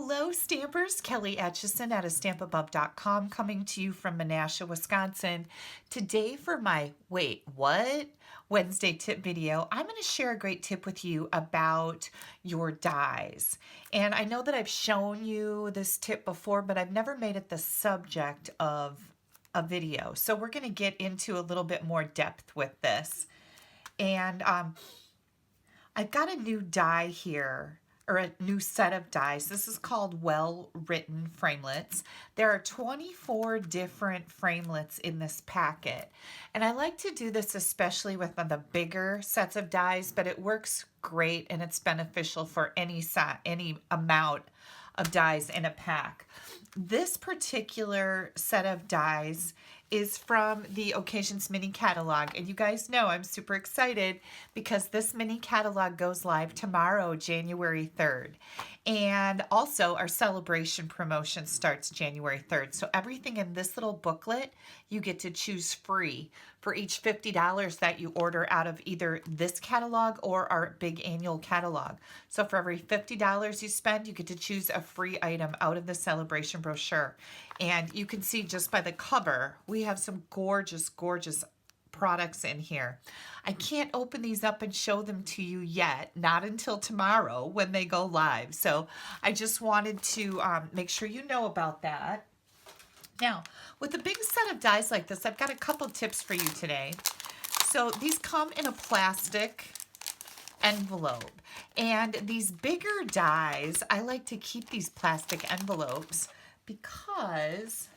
Hello Stampers, Kelly Acheson at stampabove.com coming to you from Menasha, Wisconsin. Today for my Wait, What? Wednesday tip video, I'm going to share a great tip with you about your dies. And I know that I've shown you this tip before, but I've never made it the subject of a video. So we're going to get into a little bit more depth with this. And I've got a new die here, or a new set of dies. This is called Well-Written Framelits. There are 24 different framelits in this packet. And I like to do this especially with the bigger sets of dies, but it works great and it's beneficial for any amount of dies in a pack. This particular set of dies is from the Acheson mini catalog, and you guys know I'm super excited because this mini catalog goes live tomorrow, January 3rd. And also our celebration promotion starts January 3rd. So everything in this little booklet you get to choose free for each $50 that you order out of either this catalog or our big annual catalog. So for every $50 you spend, you get to choose a free item out of the celebration brochure. And you can see just by the cover, we have some gorgeous, gorgeous products in here. I can't open these up and show them to you yet, not until tomorrow when they go live. So I just wanted to make sure you know about that. Now, with a big set of dies like this, I've got a couple tips for you today. So these come in a plastic envelope. And these bigger dies, I like to keep these plastic envelopes because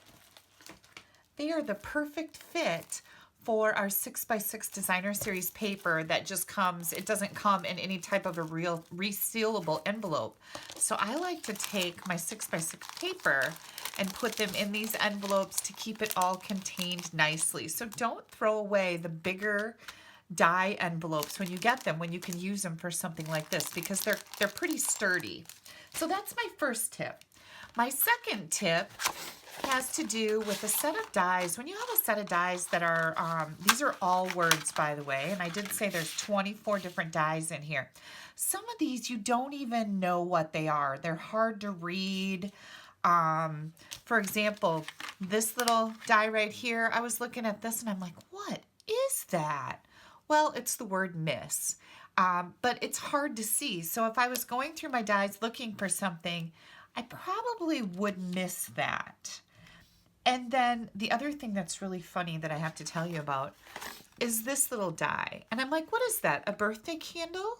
they are the perfect fit for our 6x6 Designer Series paper that just comes, it doesn't come in any type of a real resealable envelope. So I like to take my 6x6 paper and put them in these envelopes to keep it all contained nicely. So don't throw away the bigger die envelopes when you get them, when you can use them for something like this, because they're pretty sturdy. So that's my first tip. My second tip has to do with a set of dies. When you have a set of dies that are, these are all words, by the way, and I did say there's 24 different dies in here. Some of these you don't even know what they are. They're hard to read. For example, this little die right here, I was looking at this and I'm like, what is that? Well, it's the word miss, but it's hard to see. So if I was going through my dies looking for something, I probably would miss that. And then the other thing that's really funny that I have to tell you about is this little die. And I'm like, what is that? A birthday candle?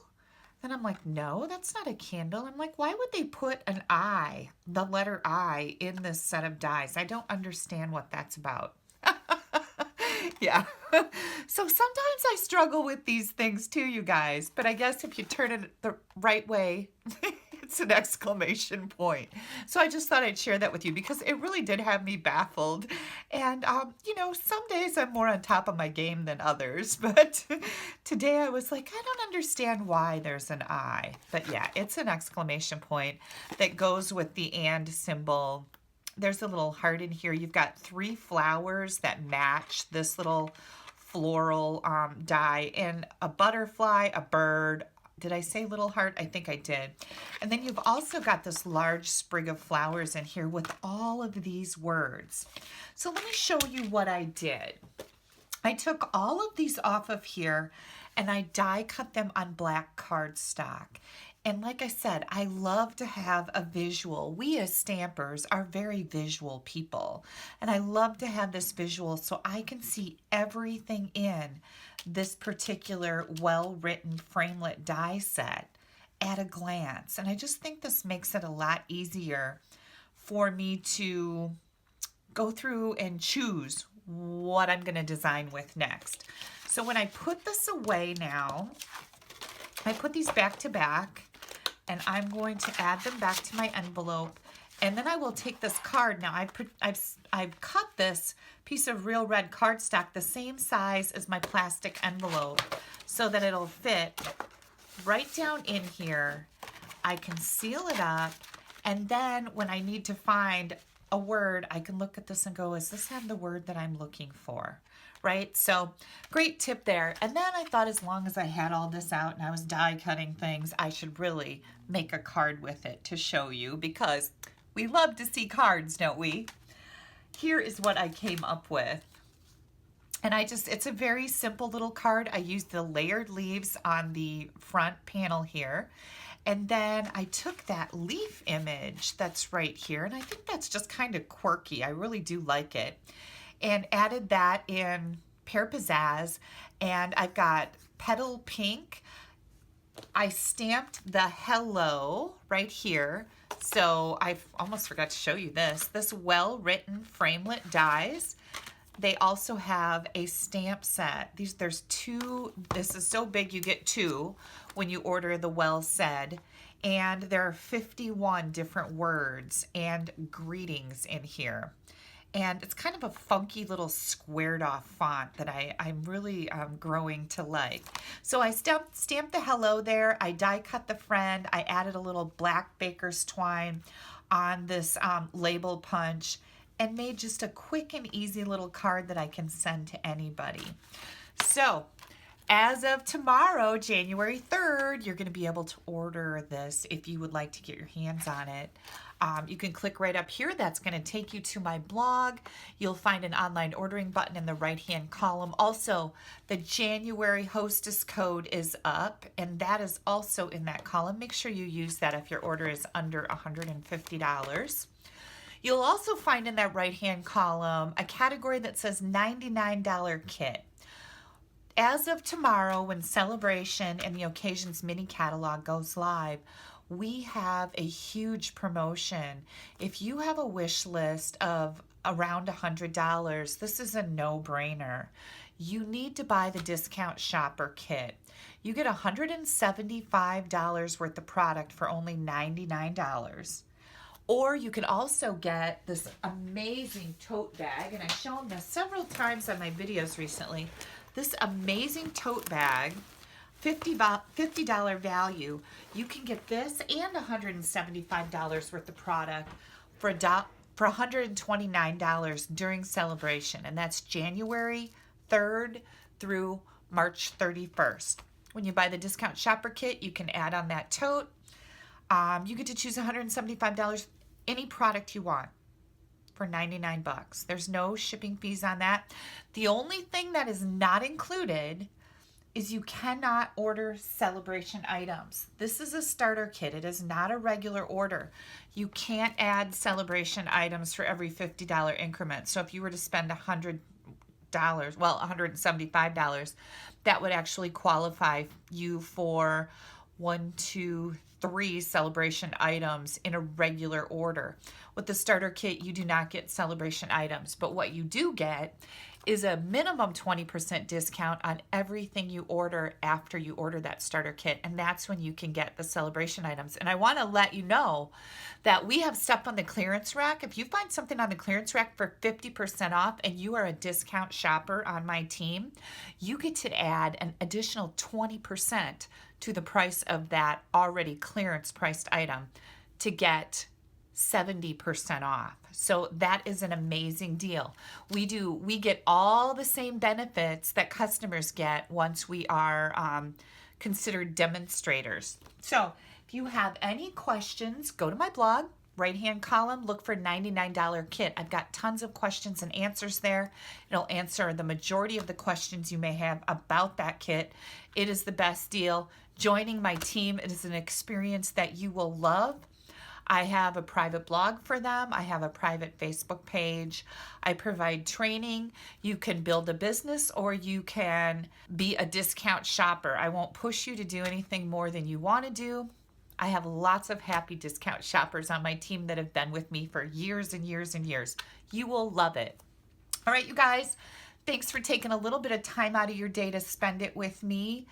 Then I'm like, no, that's not a candle. I'm like, why would they put an I, the letter I, in this set of dies? I don't understand what that's about. Yeah. So sometimes I struggle with these things too, you guys. But I guess if you turn it the right way, it's an exclamation point. So I just thought I'd share that with you because it really did have me baffled. And, you know, some days I'm more on top of my game than others. But today I was like, I don't understand why there's an I. But yeah, it's an exclamation point that goes with the and symbol. There's a little heart in here. You've got 3 flowers that match this little floral die, and a butterfly, a bird. Did I say little heart? I think I did. And then you've also got this large sprig of flowers in here with all of these words. So let me show you what I did. I took all of these off of here and I die cut them on black cardstock. And like I said, I love to have a visual. We as stampers are very visual people. And I love to have this visual so I can see everything in this particular well-written framelit die set at a glance. And I just think this makes it a lot easier for me to go through and choose what I'm going to design with next. So when I put this away now, I put these back to back. And I'm going to add them back to my envelope. And then I will take this card. Now I've cut this piece of real red cardstock the same size as my plastic envelope so that it'll fit right down in here. I can seal it up. And then when I need to find a word, I can look at this and go, does this have the word that I'm looking for? right? So great tip there. And then I thought as long as I had all this out and I was die cutting things, I should really make a card with it to show you, because we love to see cards, don't we? Here is what I came up with. And it's a very simple little card. I used the layered leaves on the front panel here. And then I took that leaf image that's right here, and I think that's just kind of quirky. I really do like it. And added that in Pear Pizzazz, and I've got Petal Pink. I stamped the hello right here. So I almost forgot to show you this. This well-written framelit dies. They also have a stamp set. There's two. This is so big you get two when you order the Well Said. And there are 51 different words and greetings in here. And it's kind of a funky little squared off font that I'm really growing to like. So I stamped the hello there. I die cut the friend. I added a little black baker's twine on this label punch, and made just a quick and easy little card that I can send to anybody. So as of tomorrow, January 3rd, you're going to be able to order this if you would like to get your hands on it. You can click right up here. That's going to take you to my blog. You'll find an online ordering button in the right-hand column. Also, the January hostess code is up, and that is also in that column. Make sure you use that if your order is under $150. You'll also find in that right-hand column a category that says $99 kit. As of tomorrow, when Celebration and the Occasions mini catalog goes live, we have a huge promotion. If you have a wish list of around $100, this is a no-brainer. You need to buy the Discount Shopper kit. You get $175 worth of product for only $99. Or you can also get this amazing tote bag, and I've shown this several times on my videos recently. This amazing tote bag, $50 value. You can get this and $175 worth of product for $129 during Celebration, and that's January 3rd through March 31st. When you buy the Discount Shopper kit, you can add on that tote. You get to choose $175, any product you want, for 99 bucks. There's no shipping fees on that. The only thing that is not included is you cannot order Celebration items. This is a starter kit. It is not a regular order. You can't add Celebration items for every $50 increment. So if you were to spend $175, that would actually qualify you for 1, 2, 3 Celebration items in a regular order. With the starter kit, you do not get Celebration items, but what you do get is a minimum 20% discount on everything you order after you order that starter kit, and that's when you can get the Celebration items. And I want to let you know that we have stuff on the clearance rack. If you find something on the clearance rack for 50% off and you are a discount shopper on my team, you get to add an additional 20% to the price of that already clearance priced item to get 70% off. So that is an amazing deal. We get all the same benefits that customers get once we are considered demonstrators. So if you have any questions, go to my blog, right-hand column, look for $99 kit. I've got tons of questions and answers there. It'll answer the majority of the questions you may have about that kit. It is the best deal. Joining my team, it is an experience that you will love. I have a private blog for them. I have a private Facebook page. I provide training. You can build a business or you can be a discount shopper. I won't push you to do anything more than you want to do. I have lots of happy discount shoppers on my team that have been with me for years and years and years. You will love it. All right, you guys, thanks for taking a little bit of time out of your day to spend it with me.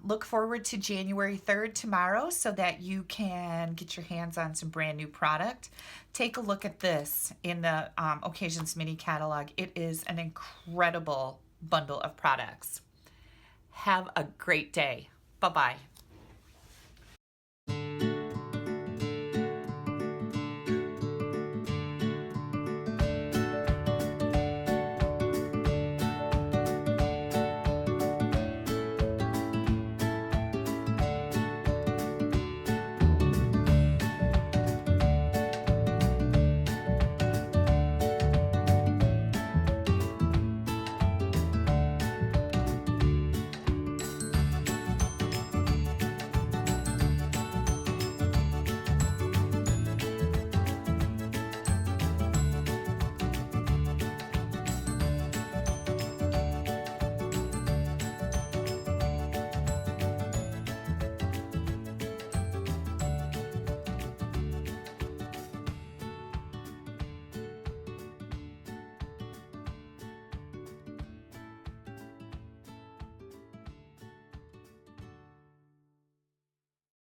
Look forward to January 3rd tomorrow so that you can get your hands on some brand new product. Take a look at this in the Occasions mini catalog. It is an incredible bundle of products. Have a great day. Bye-bye.